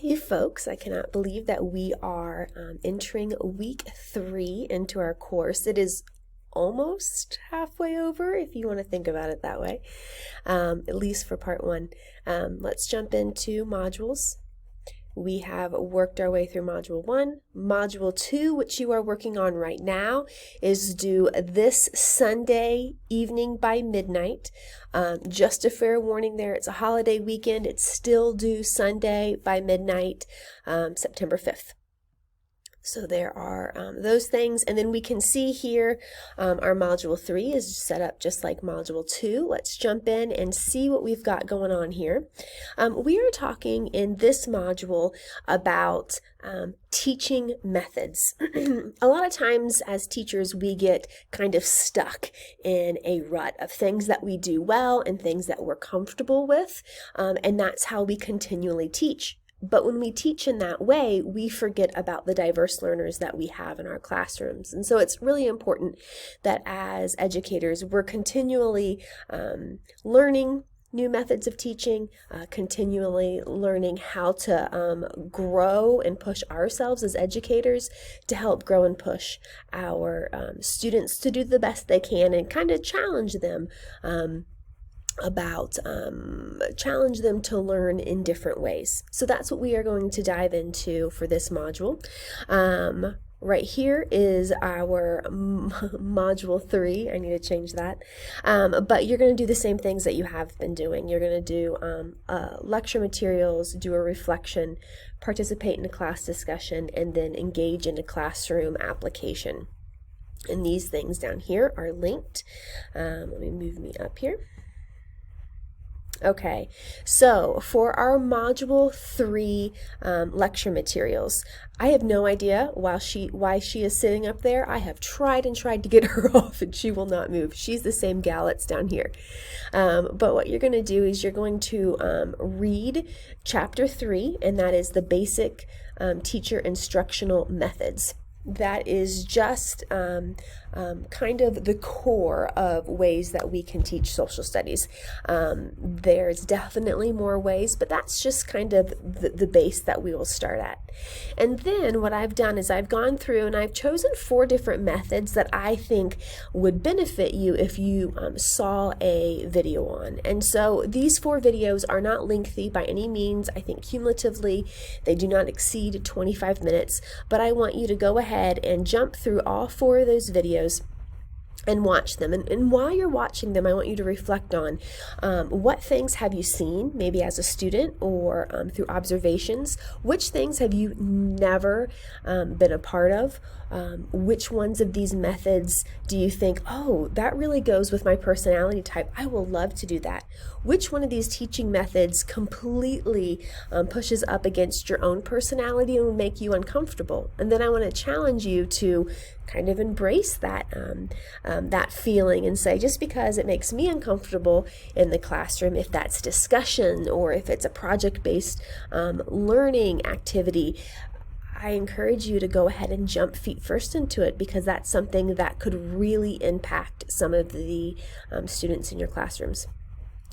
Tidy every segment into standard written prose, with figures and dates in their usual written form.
Hey folks, I cannot believe that we are entering week 3 into our course. It is almost halfway over, if you want to think about it that way, at least for part 1. Let's jump into modules. We have worked our way through Module 1. Module 2, which you are working on right now, is due this Sunday evening by midnight. Just a fair warning there, it's a holiday weekend. It's still due Sunday by midnight, September 5th. So there are those things, and then we can see here our Module 3 is set up just like Module 2. Let's jump in and see what we've got going on here. We are talking in this module about teaching methods. A lot of times as teachers we get kind of stuck in a rut of things that we do well and things that we're comfortable with, and that's how we continually teach. But when we teach in that way, we forget about the diverse learners that we have in our classrooms. And so it's really important that as educators, we're continually learning new methods of teaching, continually learning how to grow and push ourselves as educators to help grow and push our students to do the best they can and kind of challenge them challenge them to learn in different ways. So that's what we are going to dive into for this module. Right here is our module 3. I need to change that. But you're going to do the same things that you have been doing. You're going to do lecture materials, do a reflection, participate in a class discussion, and then engage in a classroom application. And these things down here are linked. Let me move me up here. Okay, so for our Module 3 lecture materials, I have no idea why she is sitting up there. I have tried and tried to get her off and she will not move. She's the same gal that's down here. But what you're going to do is you're going to read Chapter 3, and that is the basic teacher instructional methods. That is just kind of the core of ways that we can teach social studies. There's definitely more ways, but that's just kind of the base that we will start at. And then what I've done is I've gone through and I've chosen 4 different methods that I think would benefit you if you saw a video on. And so these 4 videos are not lengthy by any means. I think cumulatively they do not exceed 25 minutes, but I want you to go ahead and jump through all 4 of those videos and watch them. And while you're watching them, I want you to reflect on what things have you seen, maybe as a student or through observations. Which things have you never been a part of? Which ones of these methods do you think, oh, that really goes with my personality type? I will love to do that. Which one of these teaching methods completely pushes up against your own personality and will make you uncomfortable? And then I want to challenge you to kind of embrace that that feeling and say, just because it makes me uncomfortable in the classroom, if that's discussion or if it's a project-based learning activity, I encourage you to go ahead and jump feet first into it, because that's something that could really impact some of the students in your classrooms.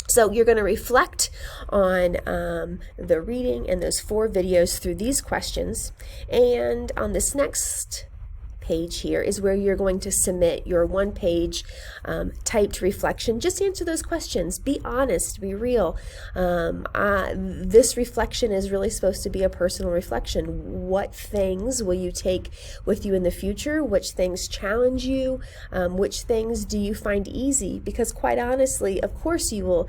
So you're going to reflect on the reading and those 4 videos through these questions, and on this next page here is where you're going to submit your 1-page typed reflection. Just answer those questions. Be honest, be real. This reflection is really supposed to be a personal reflection. What things will you take with you in the future? Which things challenge you? Which things do you find easy? Because quite honestly, of course you will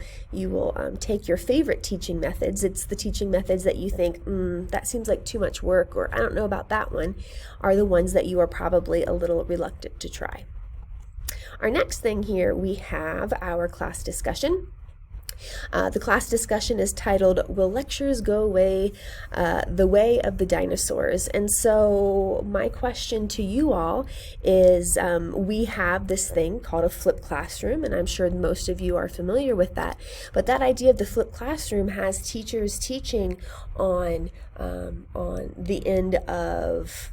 take your favorite teaching methods. It's the teaching methods that you think, that seems like too much work, or I don't know about that one, are the ones that you are probably a little reluctant to try. Our next thing here, we have our class discussion. The class discussion is titled, Will Lectures Go Away the Way of the Dinosaurs? And so my question to you all is, we have this thing called a flipped classroom, and I'm sure most of you are familiar with that. But that idea of the flipped classroom has teachers teaching on the end of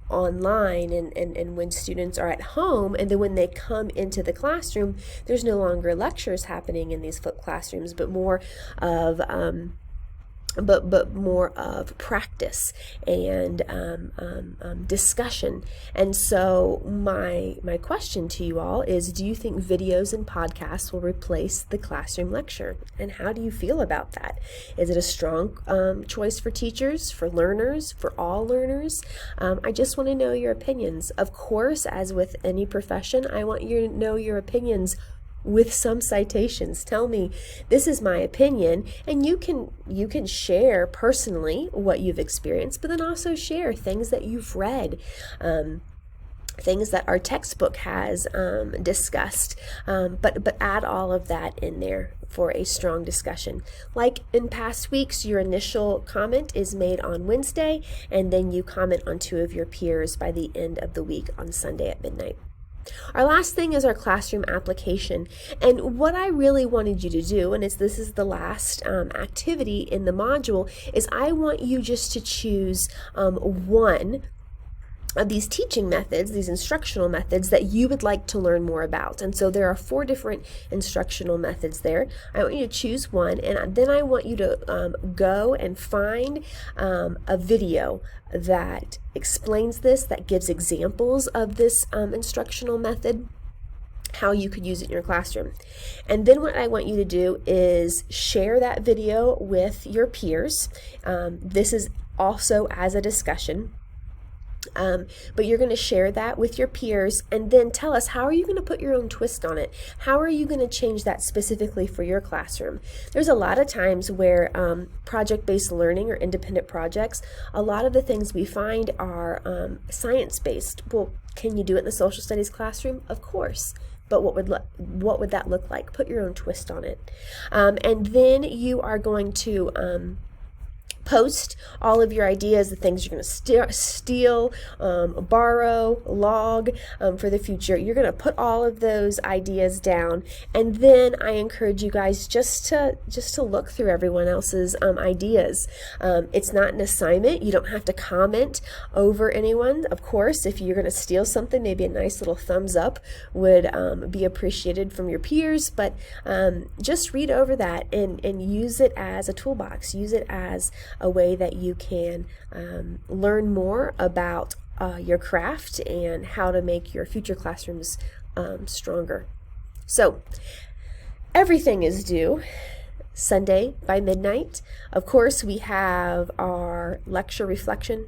online and when students are at home, and then when they come into the classroom, there's no longer lectures happening in these flipped classrooms, but more of but more of practice and discussion. And so my question to you all is, do you think videos and podcasts will replace the classroom lecture? And how do you feel about that? Is it a strong choice for teachers, for learners, for all learners? I just want to know your opinions. Of course, as with any profession, I want you to know your opinions with some citations. Tell me, this is my opinion, and you can share personally what you've experienced, but then also share things that you've read, things that our textbook has discussed, but add all of that in there for a strong discussion. Like in past weeks, your initial comment is made on Wednesday, and then you comment on 2 of your peers by the end of the week on Sunday at midnight. Our last thing is our classroom application. And what I really wanted you to do, and this is the last activity in the module, is I want you just to choose one of these teaching methods, these instructional methods that you would like to learn more about. And so there are 4 different instructional methods there. I want you to choose one, and then I want you to go and find a video that explains this, that gives examples of this instructional method, how you could use it in your classroom. And then what I want you to do is share that video with your peers. This is also as a discussion. But you're going to share that with your peers, and then tell us, how are you going to put your own twist on it? How are you going to change that specifically for your classroom? There's a lot of times where project-based learning or independent projects, a lot of the things we find are science-based. Well, can you do it in the social studies classroom? Of course. But what would that look like? Put your own twist on it. And then you are going to post all of your ideas, the things you're going to steal, borrow, log for the future. You're going to put all of those ideas down, and then I encourage you guys just to look through everyone else's ideas. It's not an assignment. You don't have to comment over anyone. Of course, if you're going to steal something, maybe a nice little thumbs up would be appreciated from your peers, but just read over that and use it as a toolbox. Use it as a way that you can learn more about your craft and how to make your future classrooms stronger. So everything is due Sunday by midnight. Of course, we have our lecture reflection.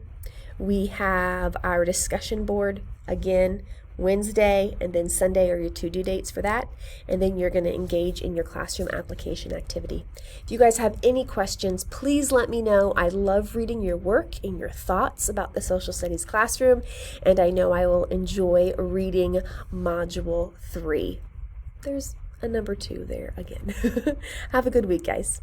We have our discussion board again. Wednesday and then Sunday are your 2 due dates for that, and then you're going to engage in your classroom application activity. If you guys have any questions, please let me know. I love reading your work and your thoughts about the social studies classroom, and I know I will enjoy reading module 3. There's a number 2 there again. Have a good week, guys.